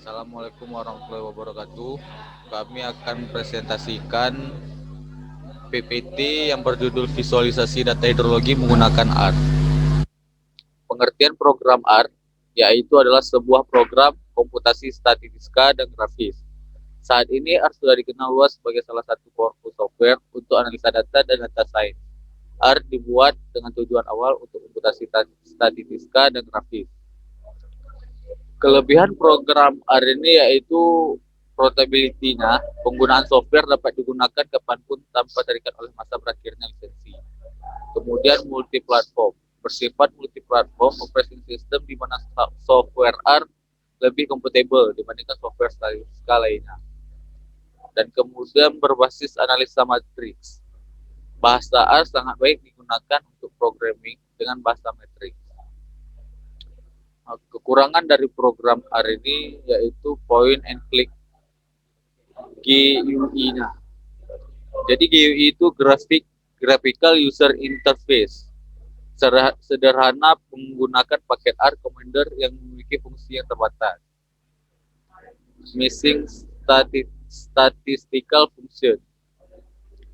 Assalamualaikum warahmatullahi wabarakatuh. Kami akan presentasikan PPT yang berjudul Visualisasi Data Hidrologi menggunakan R. Pengertian program R yaitu adalah sebuah program komputasi statistika dan grafis. Saat ini R sudah dikenal luas sebagai salah satu korpus software untuk analisa data dan data science. R dibuat dengan tujuan awal untuk komputasi statistika dan grafis. Kelebihan program R ini yaitu portability-nya, penggunaan software dapat digunakan kapanpun tanpa terikat oleh masa berakhirnya lisensi. Kemudian multi-platform, bersifat multi-platform operating system di mana software R lebih compatible dibandingkan software statistika lainnya. Dan kemudian berbasis analisa matriks. Bahasa R sangat baik digunakan untuk programming dengan bahasa matriks. Kekurangan dari program R ini yaitu point and click GUI-nya. Jadi GUI itu graphical user interface. Sederhana menggunakan paket R Commander yang memiliki fungsi yang terbatas. Missing statistical function.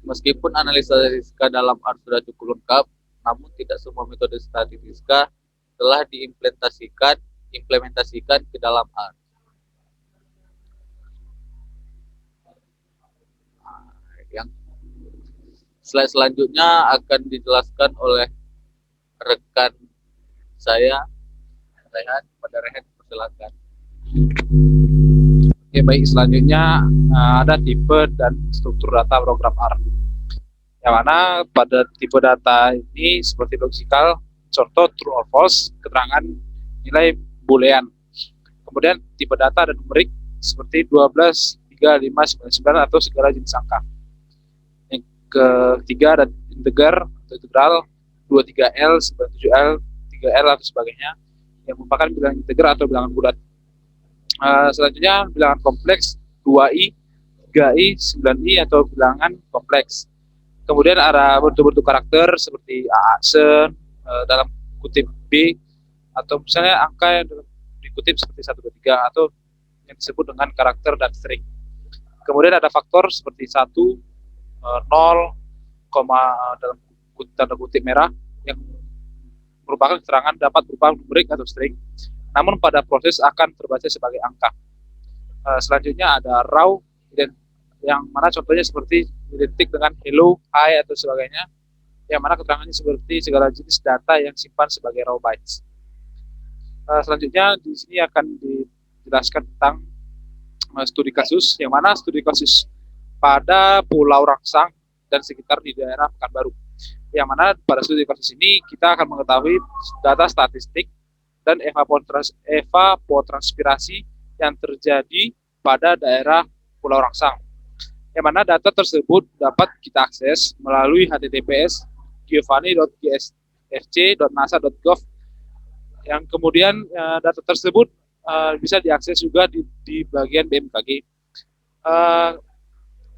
Meskipun analisa statistika dalam R sudah cukup lengkap, namun tidak semua metode statistika telah diimplementasikan ke dalam R. Yang slide selanjutnya akan dijelaskan oleh rekan saya, Rehan. Pada Rehan, persilakan. Oke, baik. Selanjutnya ada tipe dan struktur data program R. Yang mana pada tipe data ini seperti logikal, contoh true or false, keterangan nilai boolean. Kemudian tipe data dan numerik seperti 12, 3, 5, 9, 9 atau segala jenis angka. Yang ketiga ada integer atau integral 2, 3L, 97L, 3L atau sebagainya yang merupakan bilangan integer atau bilangan bulat. Selanjutnya bilangan kompleks 2i, 3i, 9i atau bilangan kompleks. Kemudian ada bentuk-bentuk karakter seperti AAC dalam kutip B atau misalnya angka yang dikutip seperti 1, 2, 3 atau yang disebut dengan karakter dan string. Kemudian ada faktor seperti 1, 0, dalam tanda kutip merah yang merupakan keterangan dapat berupa numerik atau string, namun pada proses akan terbaca sebagai angka. Selanjutnya ada raw yang mana contohnya seperti identik dengan hello, hi atau sebagainya, yang mana keterangannya seperti segala jenis data yang simpan sebagai raw bytes. Selanjutnya di sini akan dijelaskan tentang studi kasus, yang mana studi kasus pada Pulau Rangsang dan sekitar di daerah Pekanbaru. Yang mana pada studi kasus ini kita akan mengetahui data statistik dan evapotranspirasi yang terjadi pada daerah Pulau Rangsang. Yang mana data tersebut dapat kita akses melalui https giovanni.gsfc.nasa.gov, yang kemudian data tersebut bisa diakses juga di bagian BMKG.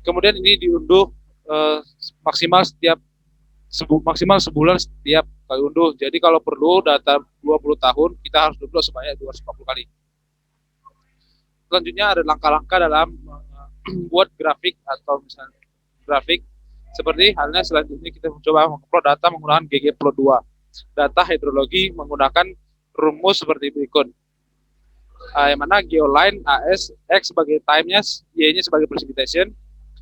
Kemudian ini diunduh maksimal sebulan setiap kali unduh. Jadi kalau perlu data 20 tahun kita harus unduh sebanyak 240 kali. Selanjutnya ada langkah-langkah dalam membuat grafik atau misalnya grafik seperti halnya selanjutnya kita mencoba mengupload data menggunakan ggplot2. Data hidrologi menggunakan rumus seperti berikut. Yang mana geoline AS X sebagai time-nya, Y-nya sebagai precipitation.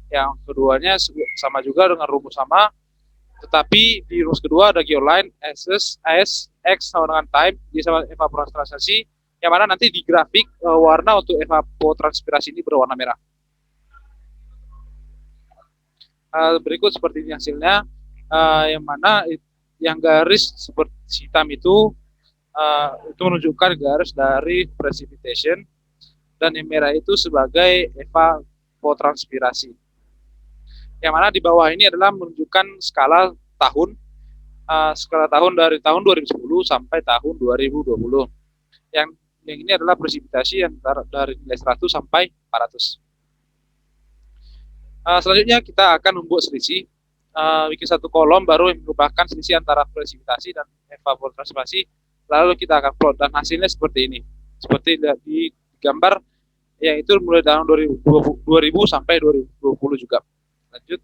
Yang keduanya sama juga dengan rumus sama, tetapi di rumus kedua ada geoline AS X sama dengan time, Y sama evapotranspirasi, yang mana nanti di grafik warna untuk evapotranspirasi ini berwarna merah. Berikut seperti ini hasilnya, yang mana yang garis seperti hitam itu menunjukkan garis dari precipitation, dan yang merah itu sebagai evapotranspirasi. Yang mana di bawah ini adalah menunjukkan skala tahun dari tahun 2010 sampai tahun 2020. Yang ini adalah presipitasi yang dari nilai 100 sampai 400. Selanjutnya kita akan membuat selisih, bikin satu kolom baru yang merupakan selisih antara presipitasi dan evapotranspirasi. Lalu kita akan plot dan hasilnya seperti ini. Seperti di gambar yaitu mulai tahun 2000 sampai 2020 juga. Lanjut.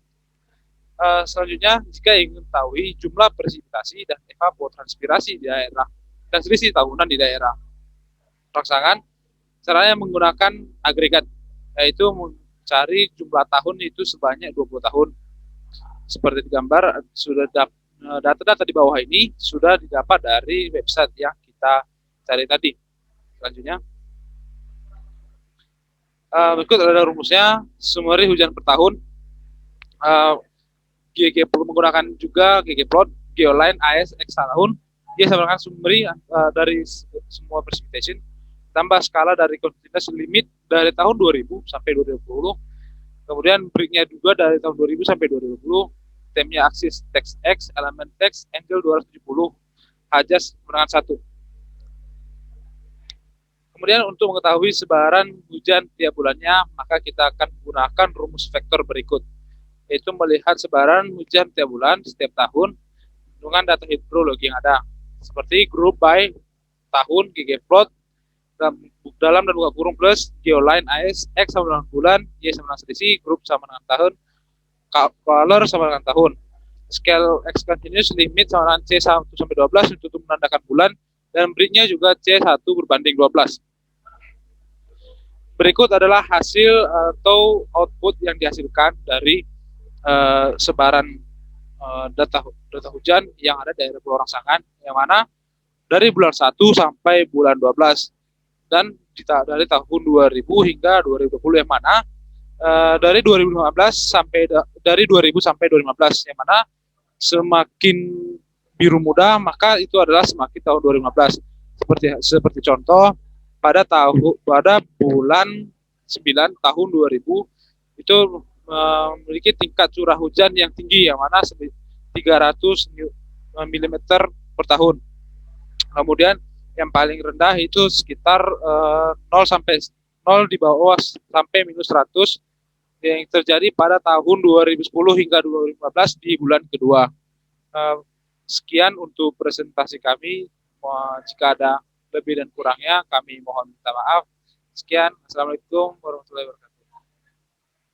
Selanjutnya, jika ingin mengetahui jumlah presipitasi dan evapotranspirasi di daerah dan selisih tahunan di daerah rangsangan, caranya menggunakan agregat, yaitu mencari jumlah tahun itu sebanyak 20 tahun. Seperti digambar, data-data di bawah ini sudah didapat dari website yang kita cari tadi. Selanjutnya, berikut ada rumusnya. Summary hujan per tahun. GG menggunakan juga ggplot, geoline, AS, X tahun. Dia sama dengan summary dari semua precipitation tambah skala dari continuous limit dari tahun 2000 sampai 2020. Kemudian breaknya juga dari tahun 2000 sampai 2020. Temnya aksis text X, elemen text, angle 270, Hajas menggunakan 1. Kemudian untuk mengetahui sebaran hujan tiap bulannya, maka kita akan menggunakan rumus vektor berikut, yaitu melihat sebaran hujan tiap bulan setiap tahun dengan data hidrologi yang ada, seperti group by tahun, ggplot, dalam dan buka kurung plus, geoline, AS, X sama dengan bulan, Y sama dengan selisih, group sama dengan tahun, color sama dengan tahun. Scale X continuous limit sama dengan C1 sampai 12 untuk menandakan bulan, dan breaknya juga C1 berbanding 12. Berikut adalah hasil atau output yang dihasilkan dari sebaran data hujan yang ada di daerah Pulau Rangsangan, yang mana dari bulan 1 sampai bulan 12 dan dari tahun 2000 hingga 2020, yang mana dari 2015 sampai dari 2000 sampai 2015, yang mana semakin biru muda maka itu adalah semakin tahun 2015. Seperti contoh pada bulan 9 tahun 2000 itu memiliki tingkat curah hujan yang tinggi, yang mana 300 mm per tahun. Kemudian yang paling rendah itu sekitar 0 di bawah sampai minus 100 yang terjadi pada tahun 2010 hingga 2015 di bulan kedua. Sekian untuk presentasi kami. Jika ada lebih dan kurangnya kami mohon minta maaf. Sekian. Assalamualaikum warahmatullahi wabarakatuh.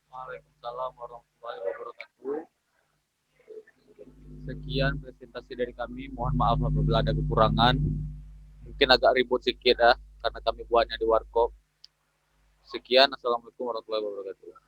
Waalaikumsalam warahmatullahi wabarakatuh. Sekian presentasi dari kami. Mohon maaf apabila ada kekurangan. Mungkin agak ribut sedikit karena kami buatnya di warkop. Sekian. Assalamualaikum warahmatullahi wabarakatuh.